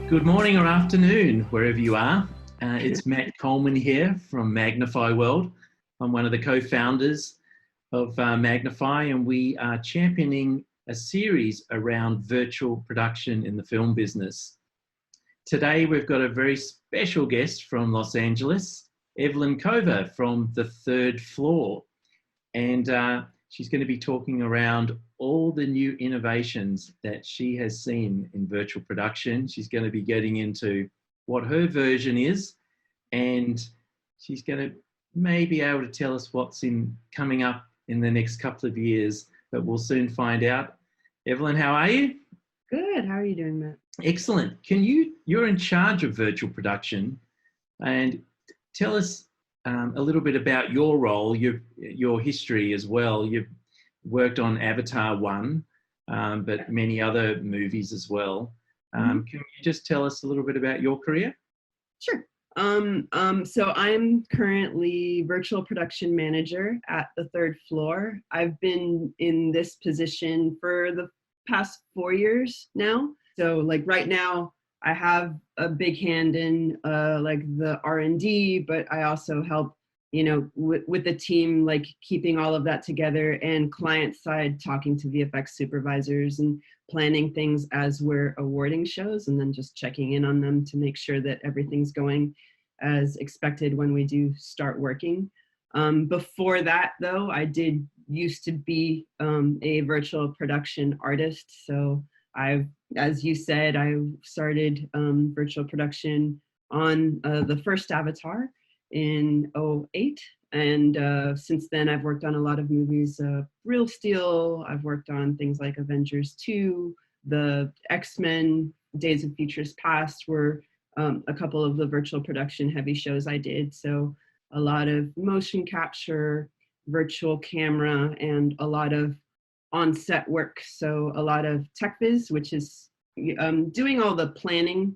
Good morning or afternoon, wherever you are. It's Matt Coleman here from Magnify World. I'm one of the co-founders of Magnify, and we are championing a series around virtual production in the film business. Today, we've got a very special guest from Los Angeles, Evelyn from the third floor. And she's going to be talking around all the new innovations that she has seen in virtual production. She's going to be getting into what her version is, and she's going to maybe be able to tell us what's coming up in the next couple of years, but we'll soon find out. Evelyn, how are you? Good. How are you doing, Matt? Excellent. You're in charge of virtual production, and tell us a little bit about your role, your history as well. You've worked on Avatar 1, but many other movies as well. Can you just tell us a little bit about your career? Sure. So I'm currently virtual production manager at the third floor. I've been in this position for the past 4 years now. So like right now, I have a big hand in like the R&D, but I also help, with the team, like keeping all of that together, and client side talking to VFX supervisors and planning things as we're awarding shows, and then just checking in on them to make sure that everything's going as expected when we do start working. Before that, though, I did used to be a virtual production artist. So as you said, I started virtual production on the first Avatar in 2008. And since then, I've worked on a lot of movies. Real Steel, I've worked on things like Avengers 2, the X-Men, Days of Futures Past were a couple of the virtual production heavy shows I did. So a lot of motion capture, virtual camera, and a lot of on-set work. So a lot of TechViz, which is doing all the planning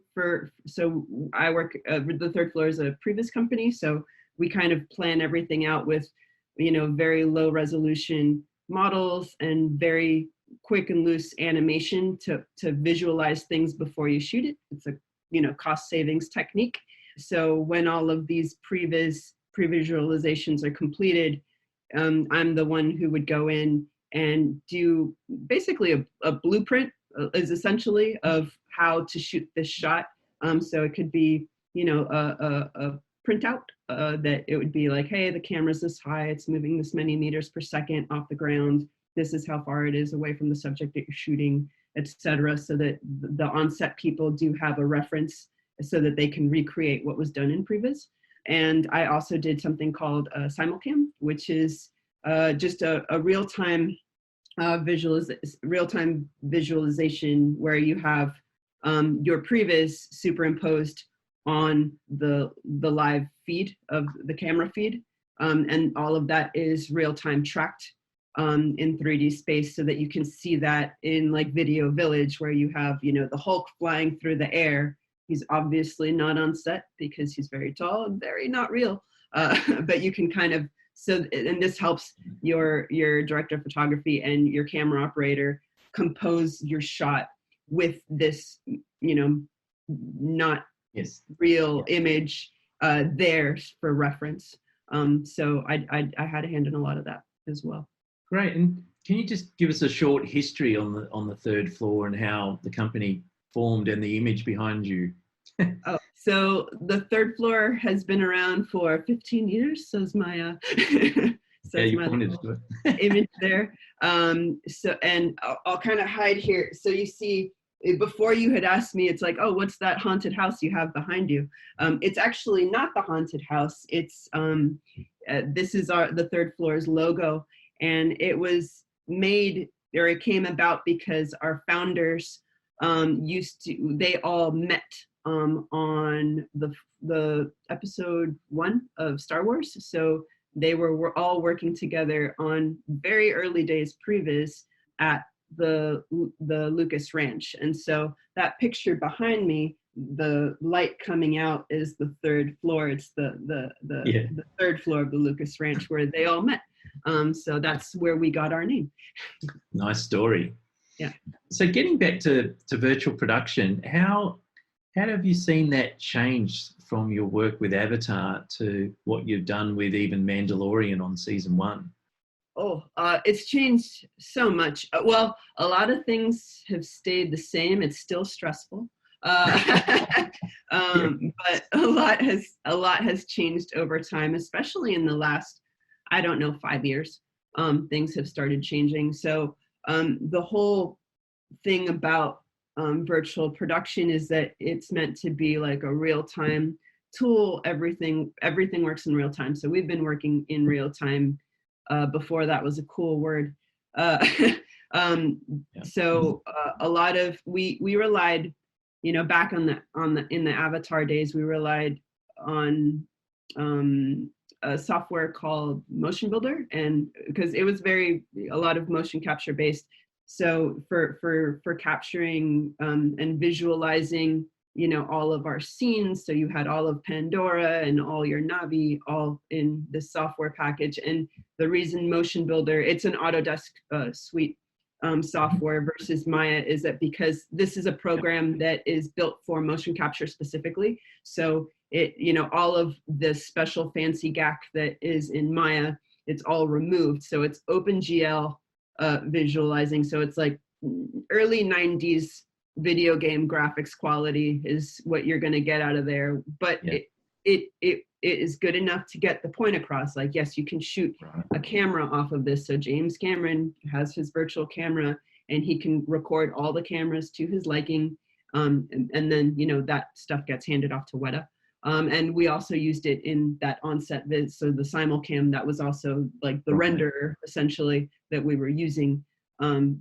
so I work, the third floor is a previous company. So we kind of plan everything out with, very low resolution models and very quick and loose animation to visualize things before you shoot it. It's a, cost savings technique. So when all of these pre-visualizations are completed, I'm the one who would go in and do basically a blueprint is essentially of how to shoot this shot. So it could be, a printout that it would be like, hey, the camera's this high, it's moving this many meters per second off the ground. This is how far it is away from the subject that you're shooting, etc. So that the on-set people do have a reference so that they can recreate what was done in previs. And I also did something called Simucam, which is just a real-time real-time visualization where you have your previs superimposed on the live feed of the camera feed, and all of that is real-time tracked in 3D space, so that you can see that in like Video Village, where you have the Hulk flying through the air. He's obviously not on set because he's very tall and very not real, but you can kind of. So, and this helps your director of photography and your camera operator compose your shot with this, not real image there for reference. So I had a hand in a lot of that as well. Great. And can you just give us a short history on the third floor and how the company formed and the image behind you? So the third floor has been around for 15 years. So is my image there. So, and I'll kind of hide here. So you see, before you had asked me, it's like, oh, what's that haunted house you have behind you? It's actually not the haunted house. It's this is the third floor's logo, and it was made, or it came about because our founders they all met on the episode 1 of Star Wars. So they were all working together on very early days previs at the Lucas Ranch. And so that picture behind me, the light coming out, is the third floor. It's the third floor of the Lucas Ranch where they all met. So that's where we got our name. Nice story. Yeah. So getting back to virtual production, how How have you seen that change from your work with Avatar to what you've done with even Mandalorian on season 1? Oh, it's changed so much. Well, a lot of things have stayed the same. It's still stressful, but a lot has changed over time, especially in the last, I don't know, 5 years. Things have started changing. So the whole thing about virtual production is that it's meant to be like a real-time tool. Everything works in real time. So we've been working in real time. Before that was a cool word. So a lot of we relied, back in the Avatar days, we relied on a software called Motion Builder, and because it was a lot of motion capture based. So for capturing and visualizing, all of our scenes. So you had all of Pandora and all your Navi all in this software package. And the reason Motion Builder, it's an Autodesk suite software versus Maya, is that because this is a program that is built for motion capture specifically. So it, all of the special fancy GAC that is in Maya, it's all removed. So it's OpenGL visualizing. So it's like early 90s video game graphics quality is what you're going to get out of there, but it is good enough to get the point across. Like, yes, you can shoot a camera off of this. So James Cameron has his virtual camera and he can record all the cameras to his liking, and then that stuff gets handed off to Weta. And we also used it in that on-set viz. So the Simucam, that was also like the render essentially that we were using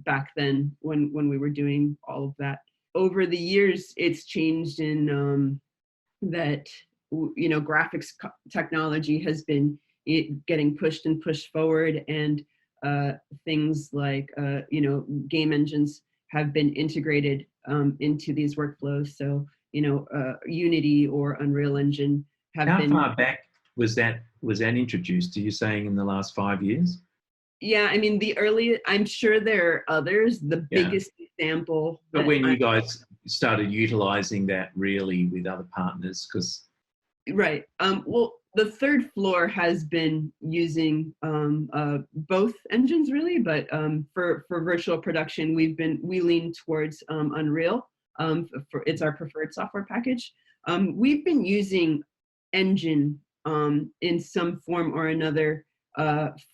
back then when we were doing all of that. Over the years, it's changed in that, graphics technology has been getting pushed and pushed forward, and things like, game engines have been integrated into these workflows. So, Unity or Unreal Engine have been. How far back was that introduced? Are you saying in the last 5 years? Yeah, I mean, I'm sure there are others. The biggest example. But when you guys started utilizing that really with other partners, because. Right. Well, the third floor has been using both engines really, but for virtual production, we lean towards Unreal. It's our preferred software package. We've been using Engine in some form or another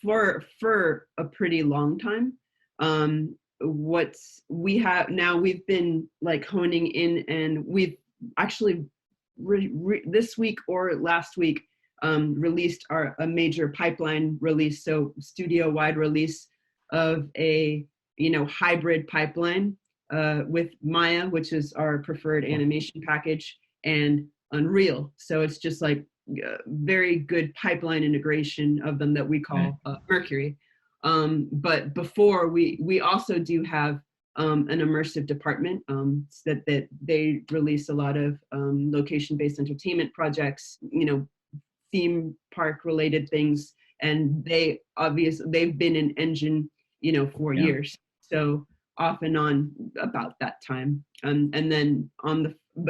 for a pretty long time. We've been like honing in, and we've actually this week or last week released a major pipeline release, so studio wide release of a hybrid pipeline with Maya, which is our preferred animation package, and Unreal. So it's just like very good pipeline integration of them that we call Mercury. But before, we also do have an immersive department that they release a lot of location-based entertainment projects, theme park related things, and they've been in Engine, for years. So off and on about that time, and then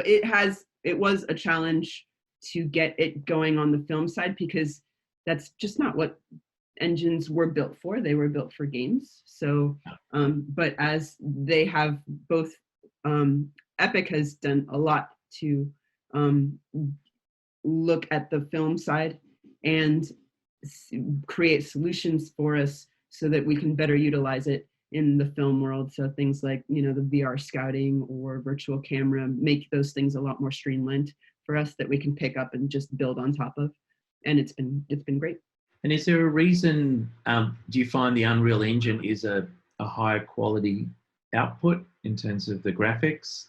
it was a challenge to get it going on the film side, because that's just not what engines were built for. They were built for games. So, but as they have both, Epic has done a lot to look at the film side and create solutions for us so that we can better utilize it in the film world. So things like, the VR scouting or virtual camera make those things a lot more streamlined for us that we can pick up and just build on top of. And it's been great. And is there a reason, do you find the Unreal Engine is a higher quality output in terms of the graphics,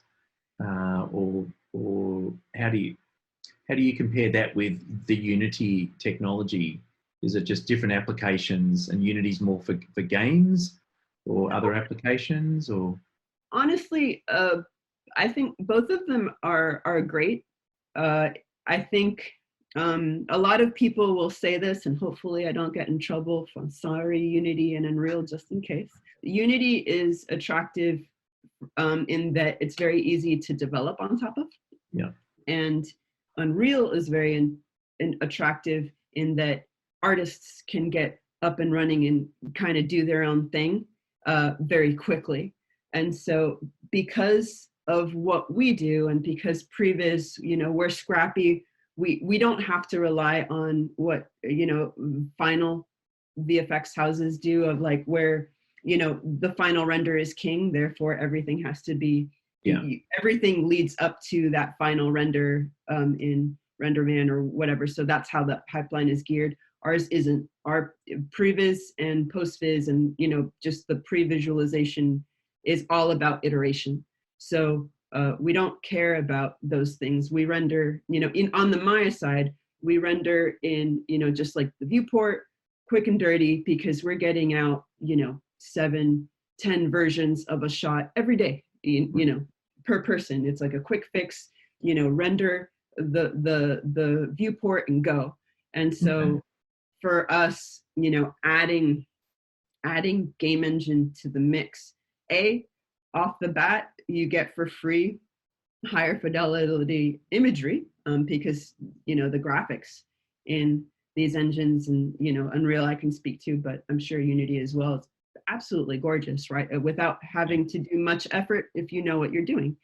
or how do you compare that with the Unity technology? Is it just different applications and Unity's more for games or other applications? Or honestly, I think both of them are great. I think a lot of people will say this, and hopefully I don't get in trouble from sorry Unity and Unreal, just in case. Unity is attractive in that it's very easy to develop on top of. Yeah. And Unreal is very attractive in that artists can get up and running and kind of do their own thing very quickly. And so because of what we do, and because Previz, we're scrappy, we don't have to rely on what, final VFX houses do, of like where, the final render is king, therefore everything has to be, everything leads up to that final render in RenderMan or whatever. So that's how the pipeline is geared. Ours isn't. Our Previz and Postviz and, just the pre-visualization is all about iteration. So we don't care about those things. We render, on the Maya side, we render in, just like the viewport, quick and dirty, because we're getting out, 7, 10 versions of a shot every day, per person. It's like a quick fix, render the viewport and go. And so for us, adding game engine to the mix, off the bat, you get for free higher fidelity imagery because, the graphics in these engines and, Unreal I can speak to, but I'm sure Unity as well. It's absolutely gorgeous, right? Without having to do much effort if you know what you're doing.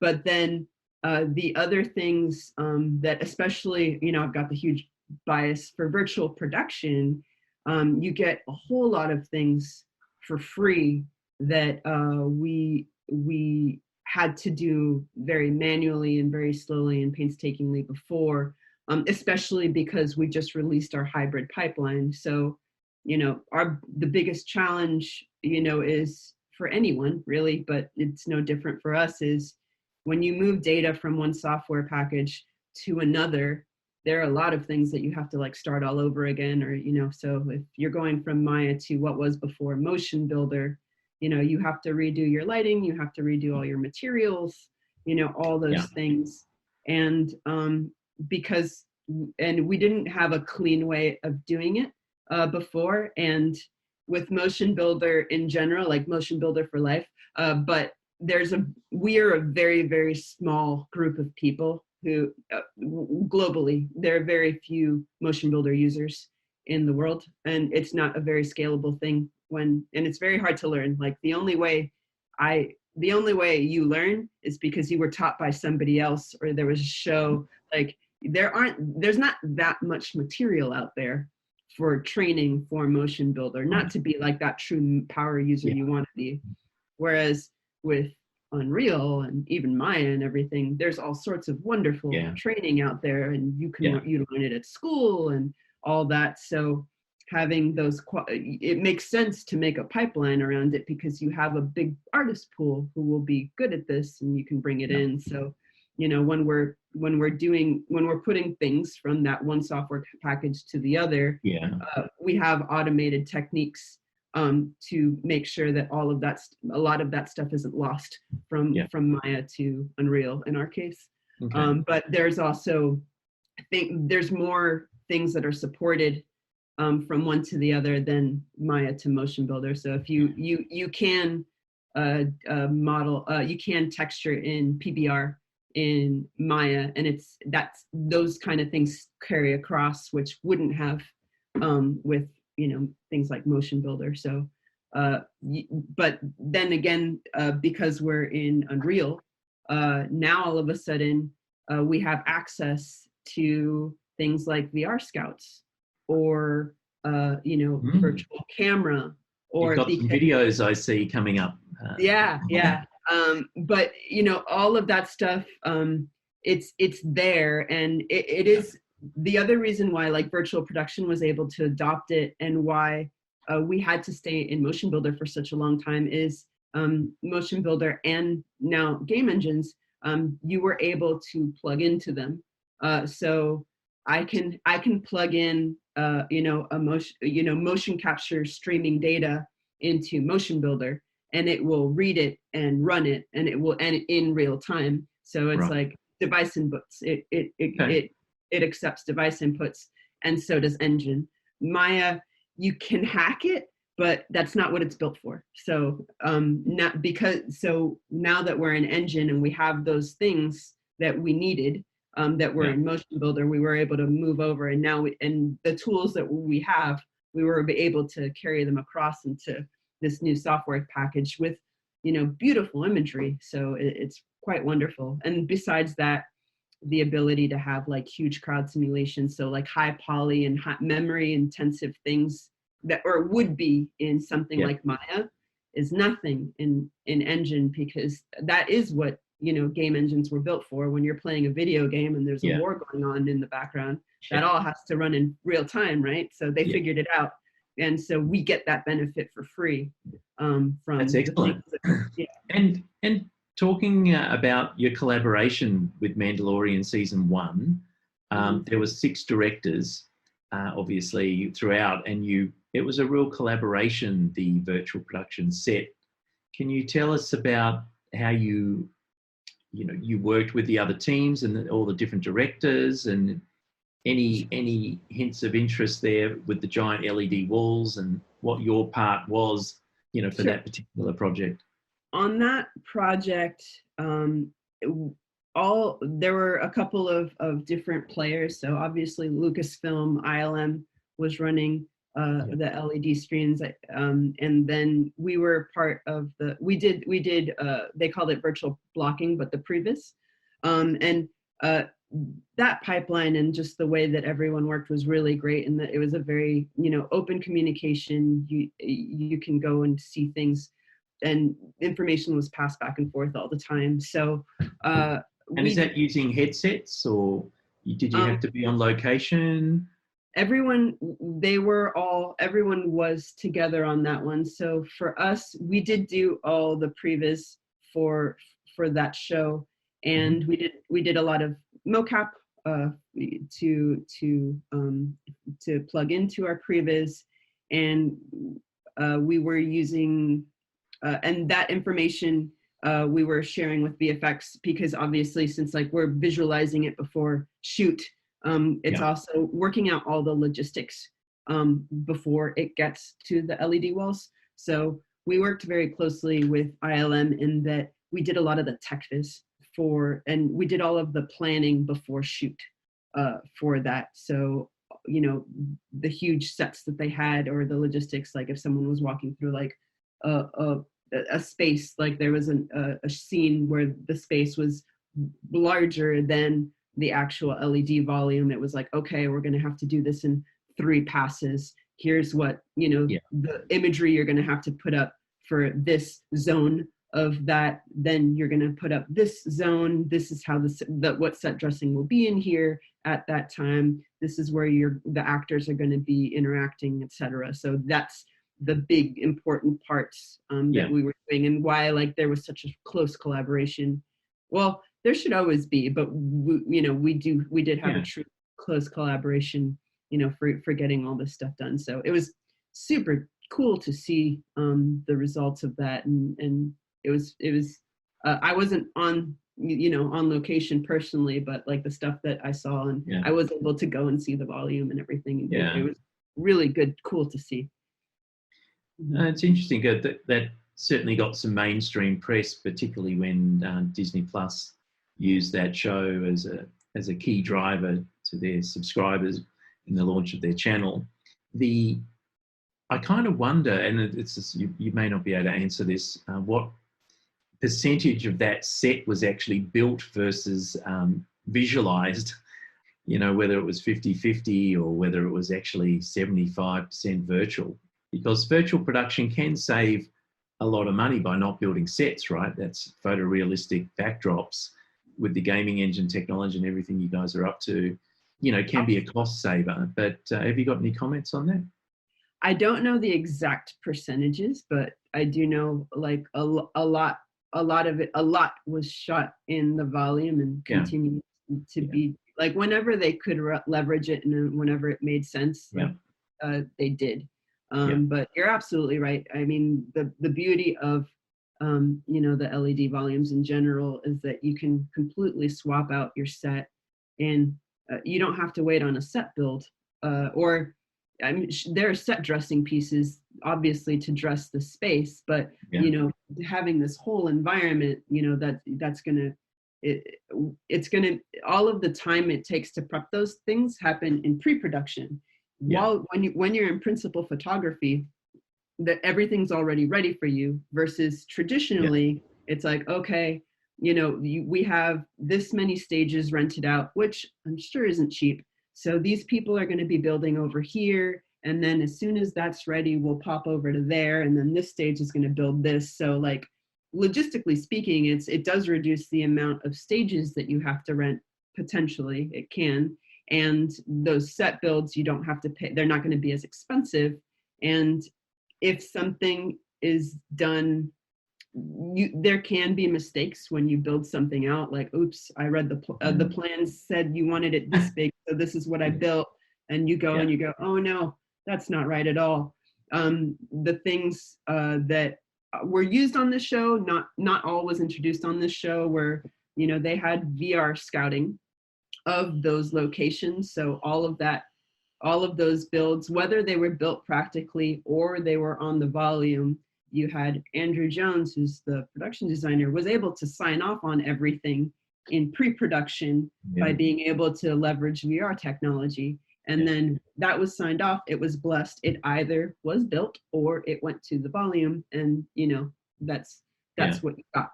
But then the other things that especially, I've got the huge bias for virtual production, you get a whole lot of things for free that we had to do very manually and very slowly and painstakingly before, especially because we just released our hybrid pipeline. So, the biggest challenge, is for anyone really, but it's no different for us, is when you move data from one software package to another, there are a lot of things that you have to like start all over again, or, so if you're going from Maya to what was before Motion Builder, you have to redo your lighting, you have to redo all your materials, all those things. And and we didn't have a clean way of doing it before. And with Motion Builder in general, like Motion Builder for life, but we are a very, very small group of people who globally, there are very few Motion Builder users in the world, and it's not a very scalable thing and it's very hard to learn. Like the only way you learn is because you were taught by somebody else, or there was a show. Like there's not that much material out there for training for Motion Builder, not to be like that true power user you want to be. Whereas with Unreal and even Maya and everything, there's all sorts of wonderful training out there, and you learn it at school and all that. So having those, it makes sense to make a pipeline around it because you have a big artist pool who will be good at this, and you can bring it in. So, when we're putting things from that one software package to the other, we have automated techniques to make sure that a lot of that stuff isn't lost from Maya to Unreal in our case. But there's also, I think there's more things that are supported from one to the other than Maya to Motion Builder. So if you can model, you can texture in PBR in Maya, and those kind of things carry across, which wouldn't have with things like Motion Builder. So but then again, because we're in Unreal, now all of a sudden we have access to things like VR Scouts, or virtual camera, or you've got some videos I see coming up. But all of that stuff, it's there, and it is the other reason why like virtual production was able to adopt it, and why we had to stay in Motion Builder for such a long time, is Motion Builder and now game engines, you were able to plug into them. So I can plug in motion capture streaming data into Motion Builder, and it will read it and run it, and it will in real time. So it's like device inputs. It accepts device inputs, and so does engine. Maya, you can hack it, but that's not what it's built for. So now that we're an engine and we have those things, that we needed that were in Motion Builder, we were able to move over, and now and the tools that we have, we were able to carry them across into this new software package with, beautiful imagery. So it's quite wonderful. And besides that, the ability to have like huge crowd simulations, so like high poly and high memory intensive things that, or would be in something like Maya, is nothing in engine, because that is what game engines were built for. When you're playing a video game and there's a war going on in the background, that all has to run in real time, right? So they figured it out, and so we get that benefit for free from. That's excellent. And talking about your collaboration with Mandalorian season 1, there was 6 directors, obviously throughout, and it was a real collaboration, the virtual production set. Can you tell us about how you worked with the other teams and all the different directors, and any hints of interest there with the giant LED walls, and what your part was, for that particular project? On that project, there were a couple of different players. So obviously Lucasfilm, ILM was running the LED screens, and then we were part of we did they called it virtual blocking, but the previs, and that pipeline and just the way that everyone worked was really great, and that it was a very open communication. You can go and see things, and information was passed back and forth all the time. So and is that using headsets, or did you have to be on location? Everyone was together on that one. So for us, we did do all the previs for that show, and we did a lot of mocap to plug into our previs, and we were using and that information we were sharing with VFX, because obviously since we're visualizing it before shoot, it's also working out all the logistics before it gets to the LED walls. So we worked very closely with ILM in that we did a lot of the tech viz and we did all of the planning before shoot for that. So, the huge sets that they had, or the logistics, like if someone was walking through a space, like there was a scene where the space was larger than the actual LED volume. It was like, okay, we're going to have to do this in 3 passes. Here's what, the imagery you're going to have to put up for this zone of that. Then you're going to put up this zone. This is how what set dressing will be in here at that time. This is where the actors are going to be interacting, etc. So that's the big important parts that we were doing, and why there was such a close collaboration. Well, there should always be, but we did have a true close collaboration, for getting all this stuff done. So it was super cool to see the results of that, and it was I wasn't on on location personally, but the stuff that I saw, and I was able to go and see the volume and everything. It was really cool to see. It's interesting that certainly got some mainstream press, particularly when Disney Plus used that show as a key driver to their subscribers in the launch of their channel. I kind of wonder, and it's just, you may not be able to answer this, what percentage of that set was actually built versus visualized, whether it was 50-50 or whether it was actually 75% virtual. Because virtual production can save a lot of money by not building sets, right? That's photorealistic backdrops with the gaming engine technology and everything you guys are up to, can be a cost saver. But have you got any comments on that? I don't know the exact percentages, but I do know a lot was shot in the volume and continued to be whenever they could leverage it and whenever it made sense, they did. But you're absolutely right. I mean, the beauty of, the LED volumes in general is that you can completely swap out your set, and you don't have to wait on a set build. There are set dressing pieces, obviously, to dress the space, but, having this whole environment, it's gonna, all of the time it takes to prep those things happen in pre-production. While when you're in principal photography, that everything's already ready for you, versus traditionally it's like, okay, we have this many stages rented out, which I'm sure isn't cheap. So these people are going to be building over here. And then as soon as that's ready, we'll pop over to there. And then this stage is going to build this. So like, logistically speaking, it does reduce the amount of stages that you have to rent. Potentially it can. And those set builds, you don't have to pay. They're not going to be as expensive. And if something is done, there can be mistakes when you build something out, like, oops, I read the plans said you wanted it this big, so this is what I built. And you go and you go, oh no, that's not right at all. The things that were used on this show, not all was introduced on this show, where they had VR scouting of those locations. So all of those builds, whether they were built practically or they were on the volume, you had Andrew Jones, who's the production designer, was able to sign off on everything in pre-production by being able to leverage VR technology. And then that was signed off, it was blessed, it either was built or it went to the volume, and that's what you got.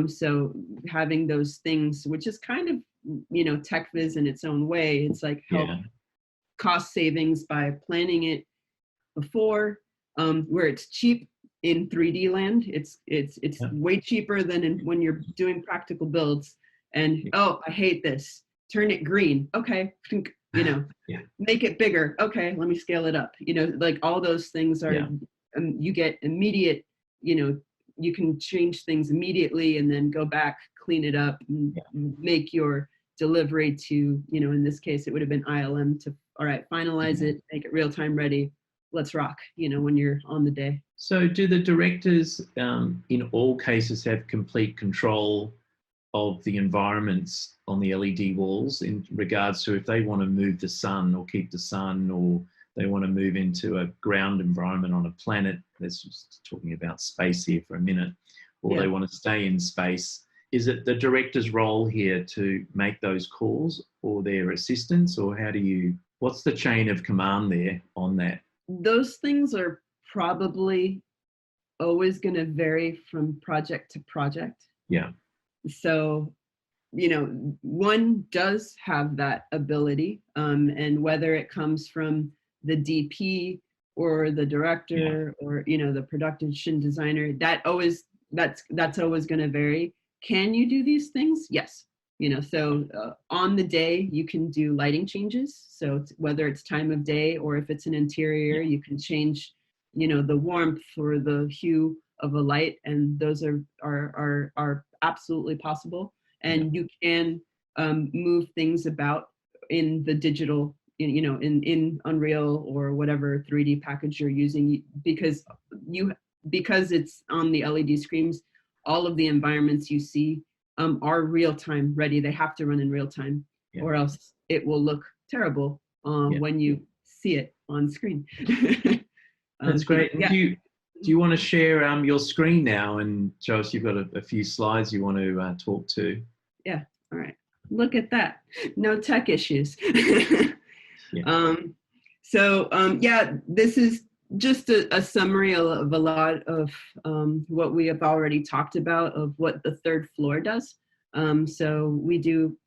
So having those things, which is kind of tech viz in its own way, it's like help cost savings by planning it before, where it's cheap in 3D land. It's way cheaper than when you're doing practical builds. And oh, I hate this, turn it green, okay, make it bigger, okay, let me scale it up. Like all those things are you get immediate, you can change things immediately and then go back, clean it up, and make your delivery to, in this case it would have been ILM to, all right, finalize it, make it real-time ready, let's rock, when you're on the day. So do the directors in all cases have complete control of the environments on the LED walls in regards to if they want to move the sun or keep the sun, or they want to move into a ground environment on a planet, let's just talking about space here for a minute, or they want to stay in space? Is it the director's role here to make those calls, or their assistants, or what's the chain of command there on that? Those things are probably always going to vary from project to project. Yeah. So, one does have that ability, and whether it comes from the DP or the director or, the production designer, that's always going to vary. Can you do these things? Yes. So on the day you can do lighting changes. So whether it's time of day or if it's an interior, you can change, the warmth or the hue of a light, and those are absolutely possible. And you can move things about in the digital, in Unreal or whatever 3D package you're using, because it's on the LED screens. All of the environments you see are real-time ready. They have to run in real time, or else it will look terrible when you see it on screen. That's great. And do you want to share your screen now and show us? You've got a few slides you want to talk to. Yeah. All right. Look at that. No tech issues. This is just a summary of a lot of what we have already talked about of what the third floor does. So we do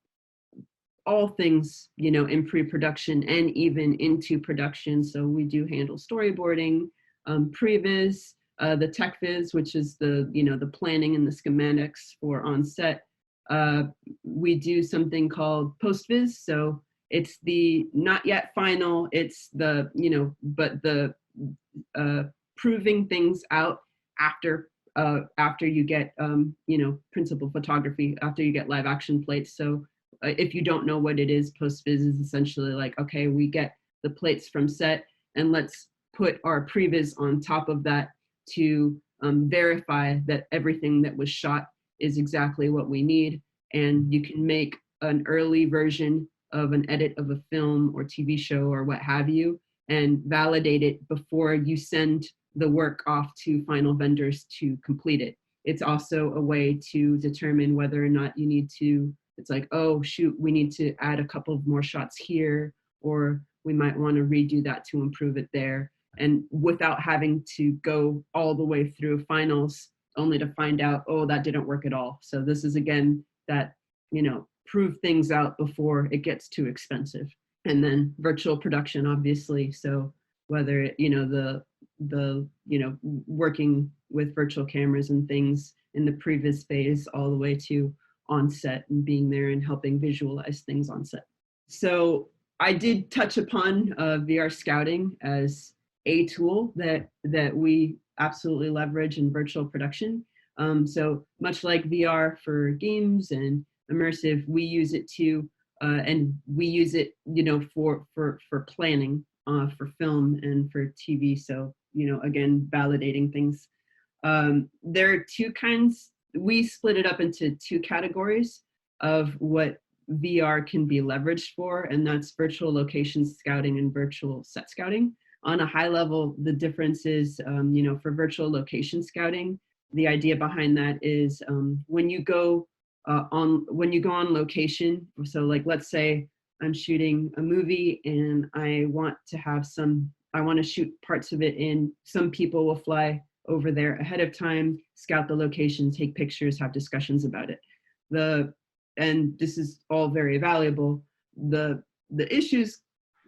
all things, in pre-production and even into production. So we do handle storyboarding, previs, the tech viz, which is the planning and the schematics for on set. We do something called Postviz. So it's the not yet final, it's the, but the proving things out after you get, principal photography, after you get live action plates. So if you don't know what it is, Postviz is essentially like, okay, we get the plates from set and let's put our previs on top of that to verify that everything that was shot is exactly what we need. And you can make an early version of an edit of a film or TV show or what have you, and validate it before you send the work off to final vendors to complete it. it's also a way to determine whether or not you need to, it's like, oh, shoot, we need to add a couple of more shots here, or we might want to redo that to improve it there. And without having to go all the way through finals only to find out, oh, that didn't work at all. So this is, again, that, prove things out before it gets too expensive. And then virtual production, obviously. So whether, working with virtual cameras and things in the previous phase all the way to on set and being there and helping visualize things on set. So I did touch upon VR scouting as a tool that we absolutely leverage in virtual production. So much like VR for games and immersive, we use it to, and we use it, for planning, for film and for TV. So, again, validating things. There are two kinds. We split it up into two categories of what VR can be leveraged for, and that's virtual location scouting and virtual set scouting. On a high level, the difference is, for virtual location scouting, the idea behind that is when you go on location. So, like, let's say I'm shooting a movie and I want to shoot parts of it in. Some people will fly over there ahead of time, scout the location, take pictures, have discussions about it. And this is all very valuable. The issues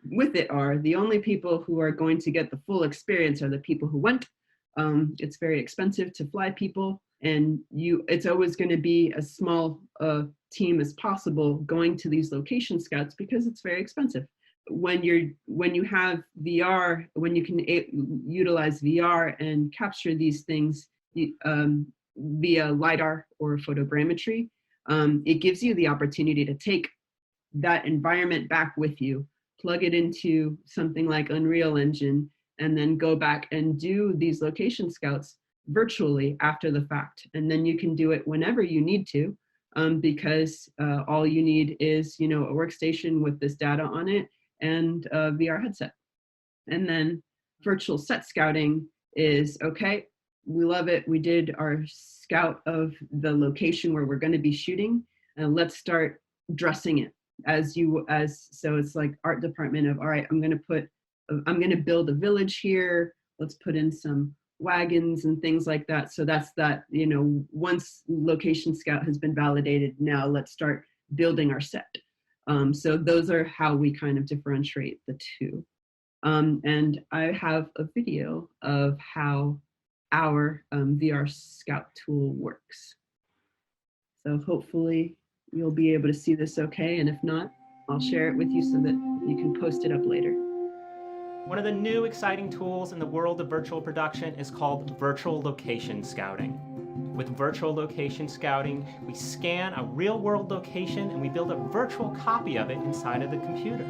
with it are the only people who are going to get the full experience are the people who went. It's very expensive to fly people, and it's always going to be as small a team as possible going to these location scouts because it's very expensive. When you have VR, when you can utilize VR and capture these things via LiDAR or photogrammetry, it gives you the opportunity to take that environment back with you, plug it into something like Unreal Engine, and then go back and do these location scouts virtually after the fact. And then you can do it whenever you need to, because all you need is, a workstation with this data on it and a VR headset. And then virtual set scouting is, okay, we love it. We did our scout of the location where we're going to be shooting, and let's start dressing it so it's like art department of, all right, I'm going to build a village here. Let's put in some wagons and things like that. So that's that, once location scout has been validated, now let's start building our set. So those are how we kind of differentiate the two. And I have a video of how our VR Scout tool works. So hopefully you'll be able to see this okay, and if not, I'll share it with you so that you can post it up later. One of the new exciting tools in the world of virtual production is called virtual location scouting. With virtual location scouting, we scan a real-world location and we build a virtual copy of it inside of the computer.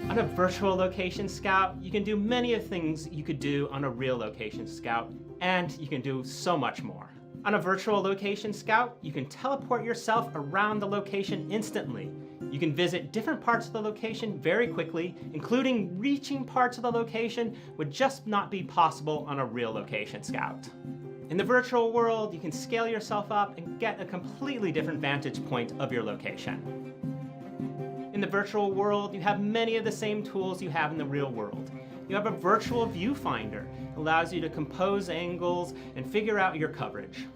On a virtual location scout, you can do many of the things you could do on a real location scout, and you can do so much more. On a virtual location scout, you can teleport yourself around the location instantly. You can visit different parts of the location very quickly, including reaching parts of the location would just not be possible on a real location scout. In the virtual world, you can scale yourself up and get a completely different vantage point of your location. In the virtual world, you have many of the same tools you have in the real world. You have a virtual viewfinder that allows you to compose angles and figure out your coverage.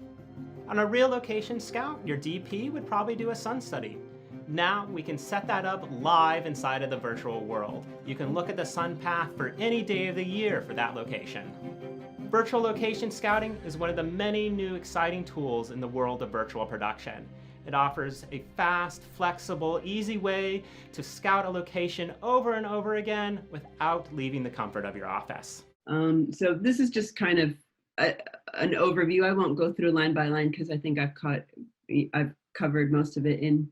On a real location scout, your DP would probably do a sun study. Now we can set that up live inside of the virtual world. You can look at the sun path for any day of the year for that location. Virtual location scouting is one of the many new exciting tools in the world of virtual production. It offers a fast, flexible, easy way to scout a location over and over again without leaving the comfort of your office. So this is just kind of an overview. I won't go through line by line because I think I've covered most of it in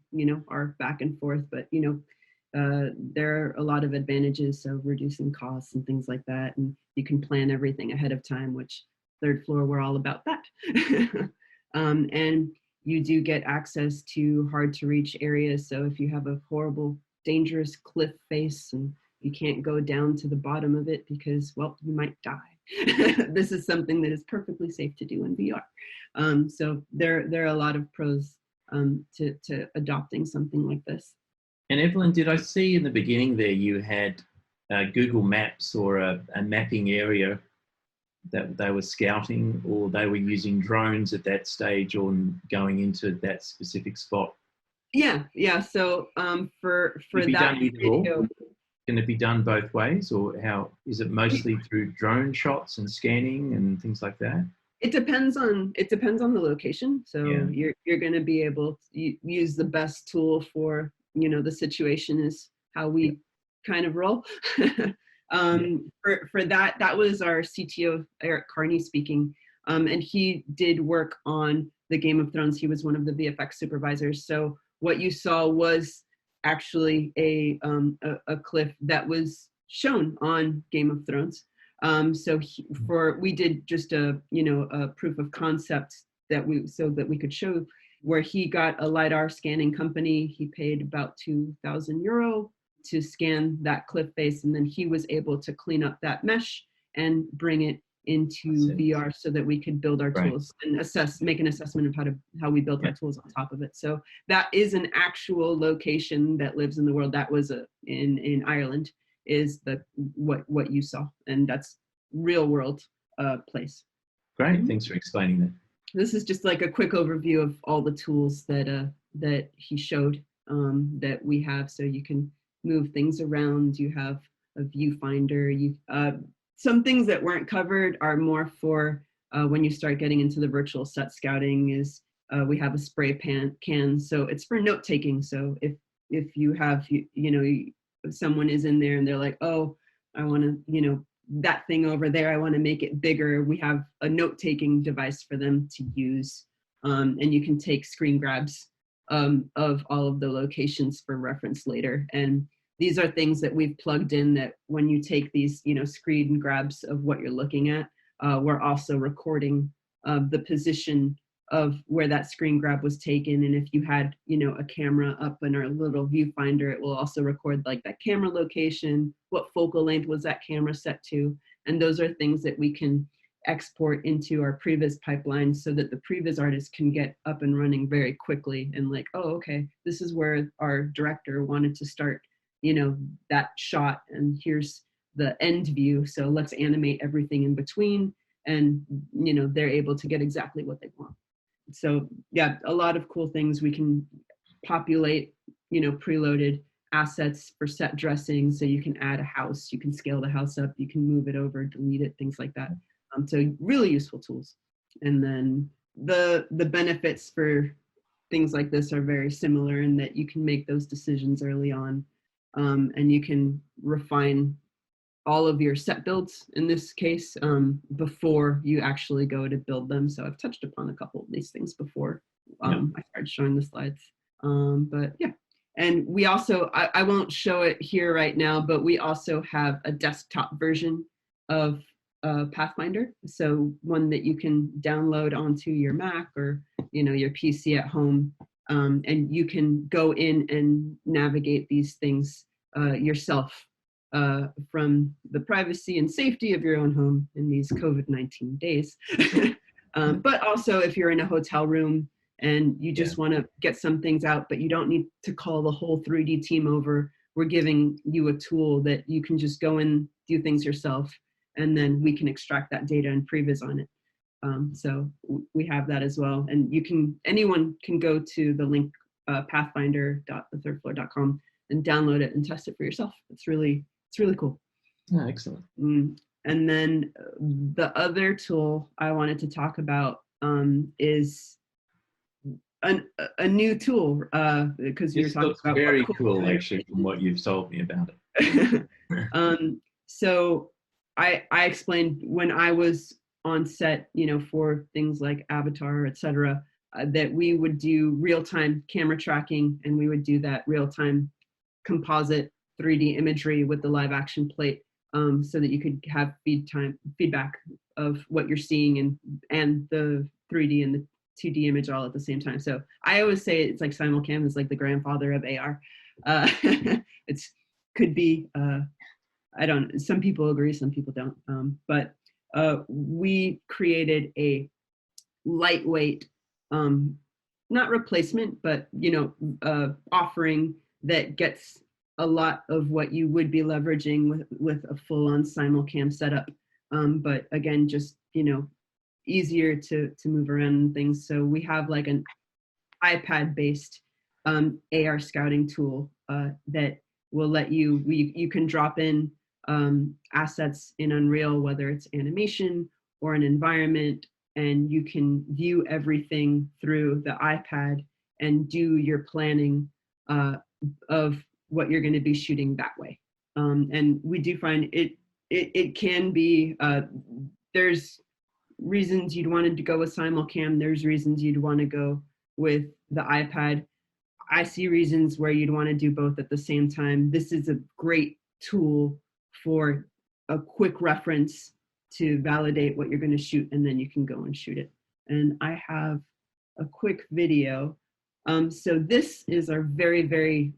our back and forth, but there are a lot of advantages, so reducing costs and things like that, and you can plan everything ahead of time, which third floor, we're all about that. And you do get access to hard to reach areas, so if you have a horrible, dangerous cliff face and You can't go down to the bottom of it because, well, you might die. This is something that is perfectly safe to do in VR. So there are a lot of pros to adopting something like this. And Evelyn, did I see in the beginning there you had Google Maps or a mapping area that they were scouting, or they were using drones at that stage or going into that specific spot? Yeah. So for that video, can it be done both ways, or how is it mostly through drone shots and scanning and things like that? It depends on the location. So you're going to be able to use the best tool for, the situation is how we kind of roll. For that was our CTO, Eric Carney, speaking. And he did work on the Game of Thrones. He was one of the VFX supervisors. So what you saw was actually a cliff that was shown on Game of Thrones. So we did just a proof of concept so that we could show where he got a LiDAR scanning company. He paid about €2,000 to scan that cliff face, and then he was able to clean up that mesh and bring it into VR so that we could build our tools and make an assessment of how we built our tools on top of it. So that is an actual location that lives in the world. That was in Ireland, is what you saw, and that's real world place. Great, thanks for explaining that. This is just like a quick overview of all the tools that he showed that we have. So you can move things around. You have a viewfinder. Some things that weren't covered are more for when you start getting into the virtual set scouting. Is we have a spray can, so it's for note taking. So if you have if someone is in there and they're like, oh, I want to that thing over there, I want to make it bigger, we have a note-taking device for them to use. And you can take screen grabs of all of the locations for reference later. And these are things that we've plugged in that when you take these, screen grabs of what you're looking at, we're also recording the position of where that screen grab was taken. And if you had, a camera up in our little viewfinder, it will also record like that camera location, what focal length was that camera set to. And those are things that we can export into our previs pipeline so that the previs artist can get up and running very quickly and like, oh, okay, this is where our director wanted to start, that shot, and here's the end view. So let's animate everything in between. And, they're able to get exactly what they want. So yeah, a lot of cool things. We can populate, preloaded assets for set dressing. So you can add a house, you can scale the house up, you can move it over, delete it, things like that. So really useful tools. And then the benefits for things like this are very similar in that you can make those decisions early on, and you can refine all of your set builds in this case before you actually go to build them. So I've touched upon a couple of these things before I started showing the slides. But yeah, and we also, I won't show it here right now, but we also have a desktop version of Pathfinder. So one that you can download onto your Mac or, your PC at home. And you can go in and navigate these things yourself from the privacy and safety of your own home in these COVID-19 days. But also if you're in a hotel room and you just want to get some things out, but you don't need to call the whole 3D team over, we're giving you a tool that you can just go and do things yourself, and then we can extract that data and previs on it. So we have that as well. And anyone can go to the link pathfinder.thethirdfloor.com and download it and test it for yourself. It's really cool. Oh, excellent. And then the other tool I wanted to talk about is a new tool because you were talking about very cool actually from what you've told me about it. So I explained when I was on set, for things like Avatar, etc., that we would do real-time camera tracking, and we would do that real-time composite 3D imagery with the live action plate, so that you could have feedback of what you're seeing and the 3D and the 2D image all at the same time. So I always say it's like Simucam is like the grandfather of AR. It's could be I don't, some people agree, some people don't. But we created a lightweight, not replacement, but, offering that gets a lot of what you would be leveraging with a full-on Simucam setup. But again, just, easier to move around and things. So we have like an iPad-based AR scouting tool that will let you can drop in assets in Unreal, whether it's animation or an environment, and you can view everything through the iPad and do your planning of what you're going to be shooting that way. And we do find it can be, there's reasons you'd want to go with Simucam, there's reasons you'd want to go with the iPad. I see reasons where you'd want to do both at the same time. This is a great tool for a quick reference to validate what you're going to shoot, and then you can go and shoot it. And I have a quick video. So this is our very, very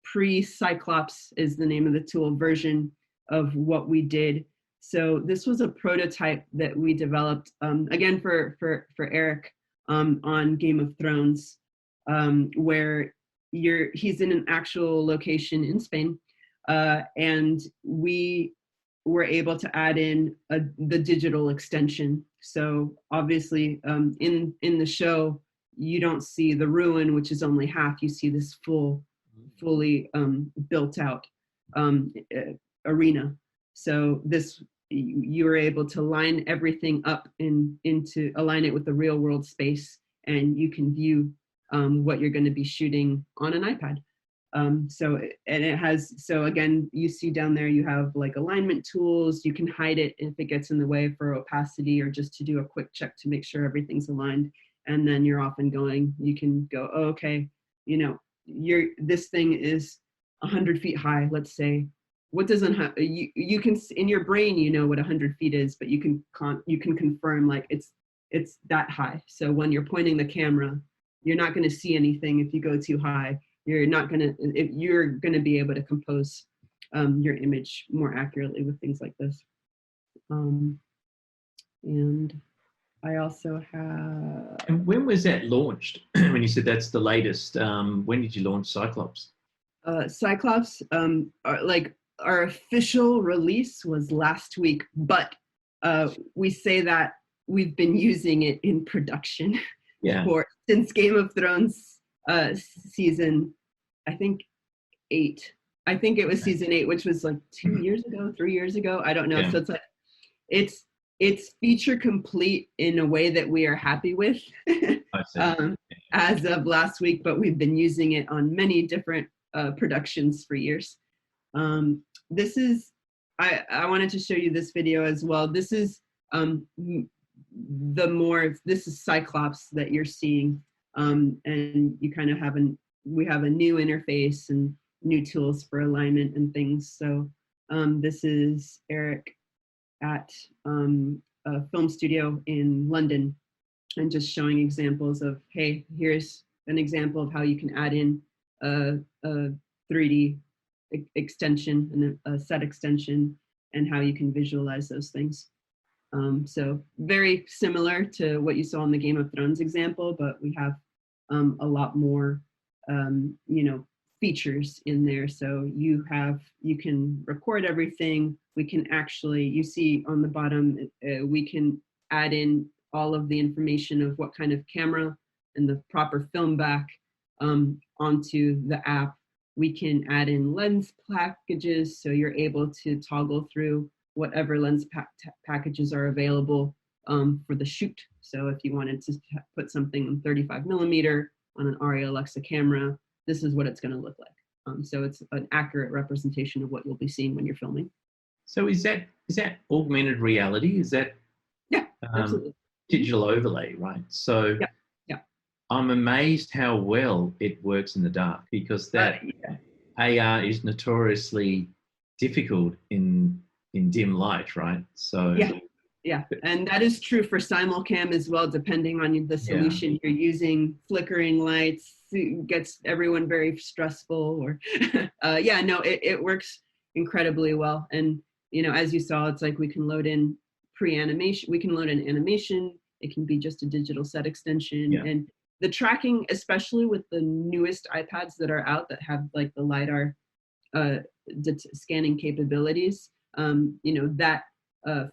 pre-Cyclops is the name of the tool version of what we did. So this was a prototype that we developed, again, for Eric on Game of Thrones, where he's in an actual location in Spain, and we were able to add in the digital extension. So obviously in the show, you don't see the ruin, which is only half. You see this fully built out arena. So this, you were able to line everything up into align it with the real world space, and you can view what you're going to be shooting on an iPad. So again, you see down there, you have like alignment tools. You can hide it if it gets in the way for opacity, or just to do a quick check to make sure everything's aligned. And then you're off and going. You can go, oh, okay, this thing is 100 feet high, let's say. What doesn't have, you can, in your brain, what 100 feet is, but you can confirm like it's that high. So when you're pointing the camera, you're not going to see anything if you go too high. You're going to be able to compose your image more accurately with things like this. And I also have. And when was that launched? When you said that's the latest, when did you launch Cyclops? Cyclops, our official release was last week, but we say that we've been using it in production since Game of Thrones season, I think 8. I think it was season 8, which was like 2 years ago, 3 years ago. I don't know. Yeah. So it's like it's feature complete in a way that we are happy with as of last week, but we've been using it on many different productions for years. This is, I wanted to show you this video as well. This is this is Cyclops that you're seeing. And you kind of we have a new interface and new tools for alignment and things. So this is Eric at a film studio in London, and just showing examples of, hey, here's an example of how you can add in a 3D extension and a set extension, and how you can visualize those things. So very similar to what you saw in the Game of Thrones example, but we have a lot more, features in there. So you can record everything. We can actually, you see on the bottom, we can add in all of the information of what kind of camera and the proper film back onto the app. We can add in lens packages, so you're able to toggle through whatever lens packages are available for the shoot. So if you wanted to put something in 35 millimeter on an Arri Alexa camera, this is what it's going to look like. So it's an accurate representation of what you'll be seeing when you're filming. So is that augmented reality? Is that absolutely. Digital overlay, right? So yeah. I'm amazed how well it works in the dark, because that AR is notoriously difficult in dim light, right? So yeah, and that is true for Simucam as well, depending on the solution you're using. Flickering lights gets everyone very stressful, or it works. incredibly well. And, you know, as you saw, it's like we can load in pre-animation, we can load in animation, it can be just a digital set extension. Yeah. And the tracking, especially with the newest iPads that are out that have like the LiDAR scanning capabilities, you know, that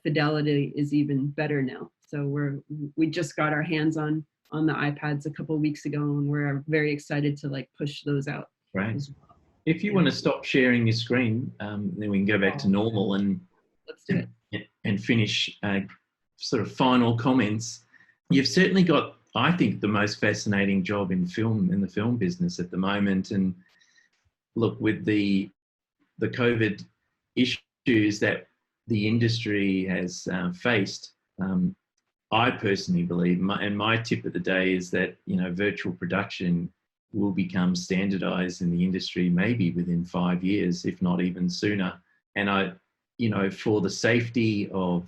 fidelity is even better now. So we just got our hands on the iPads a couple of weeks ago, and we're very excited to like push those out. Right. As well. If you want to stop sharing your screen, then we can go back to normal and Let's do it. And finish sort of final comments. You've certainly got, I think, the most fascinating job in the film business at the moment. And look, with the COVID issues that the industry has faced, I personally believe, my tip of the day is that, you know, virtual production will become standardized in the industry maybe within 5 years, if not even sooner. And you know, for the safety of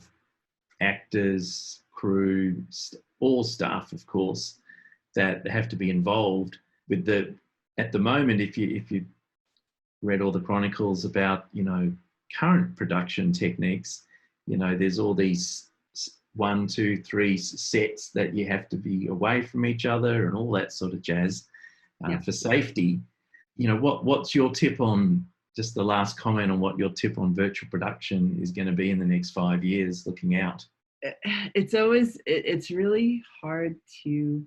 actors, crew, all staff, of course, that have to be involved with at the moment, if you read all the chronicles about, you know, current production techniques, you know, there's all these 1, 2, 3 sets that you have to be away from each other and all that sort of jazz for safety. You know, what's your tip on, just the last comment on what your tip on virtual production is going to be in the next 5 years looking out? It's really hard to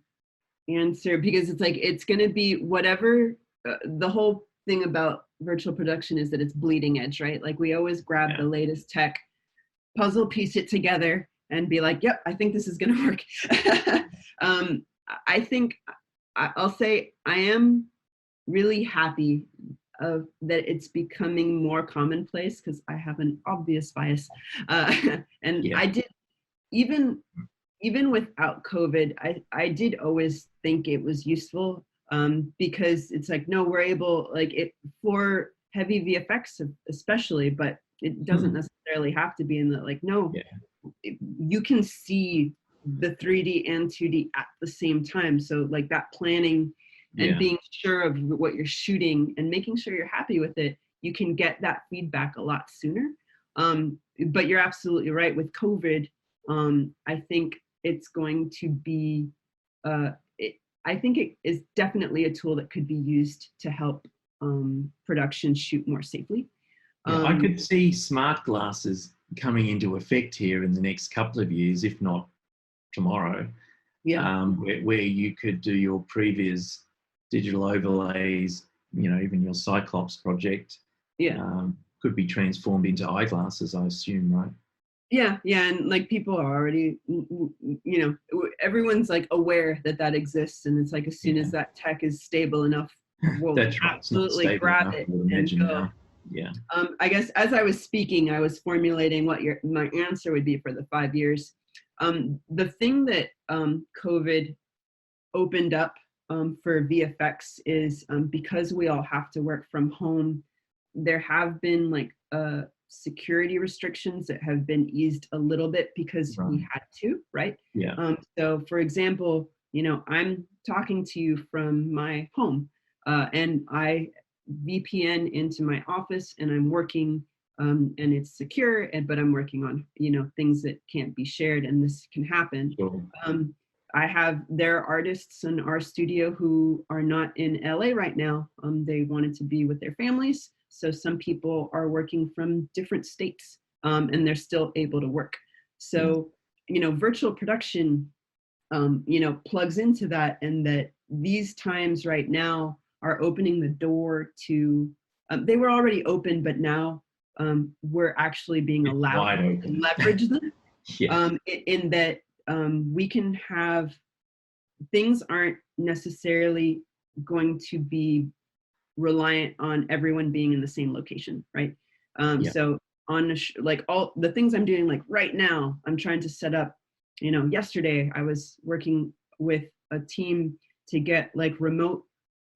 answer, because it's like, it's going to be whatever. The whole thing about virtual production is that it's bleeding edge, right? Like we always grab the latest tech, puzzle piece it together and be like, yep, I think this is going to work. I think I'll say I am really happy that it's becoming more commonplace, because I have an obvious bias. And I did, even without COVID, I did always think it was useful, because it's like, no, we're able, like it for heavy VFX especially, but it doesn't necessarily have to be in the, like, no, you can see the 3D and 2D at the same time. So like that planning and being sure of what you're shooting and making sure you're happy with it, you can get that feedback a lot sooner. But you're absolutely right. With COVID, I think it's going to be, I think it is definitely a tool that could be used to help production shoot more safely. I could see smart glasses coming into effect here in the next couple of years, if not tomorrow, where you could do your previous digital overlays, you know, even your Cyclops project could be transformed into eyeglasses, I assume, right? Yeah, and like people are already, you know, everyone's like aware that exists, and it's like as soon as that tech is stable enough, we'll absolutely grab it and go. Yeah. I guess as I was speaking, I was formulating what my answer would be for the 5 years. The thing that COVID opened up for VFX is because we all have to work from home, there have been like security restrictions that have been eased a little bit because we had to, right? Yeah. So for example, you know, I'm talking to you from my home, and I VPN into my office, and I'm working, and it's secure, but I'm working on, you know, things that can't be shared, and this can happen. Sure. There are artists in our studio who are not in LA right now. They wanted to be with their families. So some people are working from different states, and they're still able to work. So, you know, virtual production, you know, plugs into that, and that these times right now are opening the door to, they were already open, but now we're actually being allowed to leverage them. In that we can have, things aren't necessarily going to be reliant on everyone being in the same location, right? So on like all the things I'm doing, like right now, I'm trying to set up, you know, yesterday I was working with a team to get like remote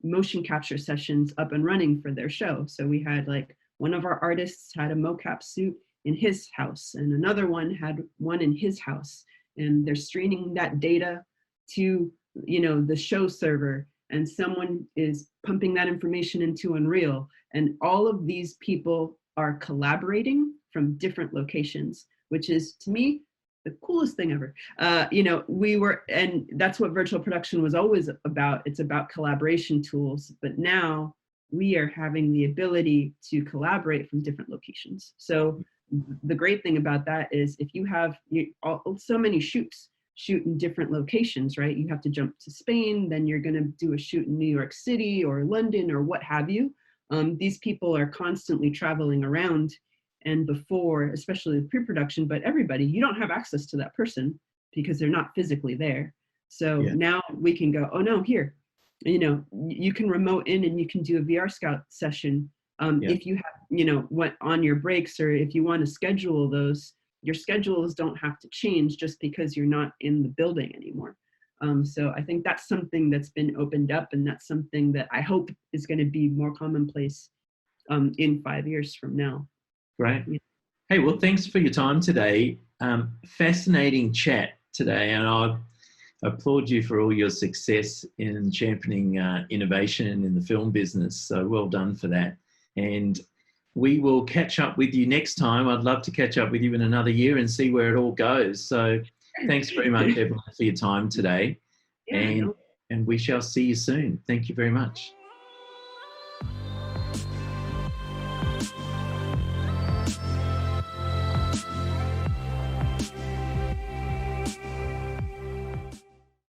motion capture sessions up and running for their show. So we had like, one of our artists had a mocap suit in his house, and another one had one in his house, and they're streaming that data to, you know, the show server, and someone is pumping that information into Unreal. And all of these people are collaborating from different locations, which is, to me, the coolest thing ever. You know, and that's what virtual production was always about. It's about collaboration tools, but now we are having the ability to collaborate from different locations. So the great thing about that is if you have so many shoots shoot in different locations, right? You have to jump to Spain, then you're going to do a shoot in New York City or London or what have you. These people are constantly traveling around, and before, especially with pre-production, but everybody, you don't have access to that person because they're not physically there. So now we can go, oh no, here, you know, you can remote in and you can do a VR Scout session. If you have, you know, what on your breaks, or if you want to schedule those, your schedules don't have to change just because you're not in the building anymore. So I think that's something that's been opened up, and that's something that I hope is going to be more commonplace in 5 years from now. Great. Yeah. Hey, well, thanks for your time today. Fascinating chat today, and I applaud you for all your success in championing innovation in the film business. So well done for that. And we will catch up with you next time. I'd love to catch up with you in another year and see where it all goes. So thanks very much, Evelyn, for your time today. And we shall see you soon. Thank you very much.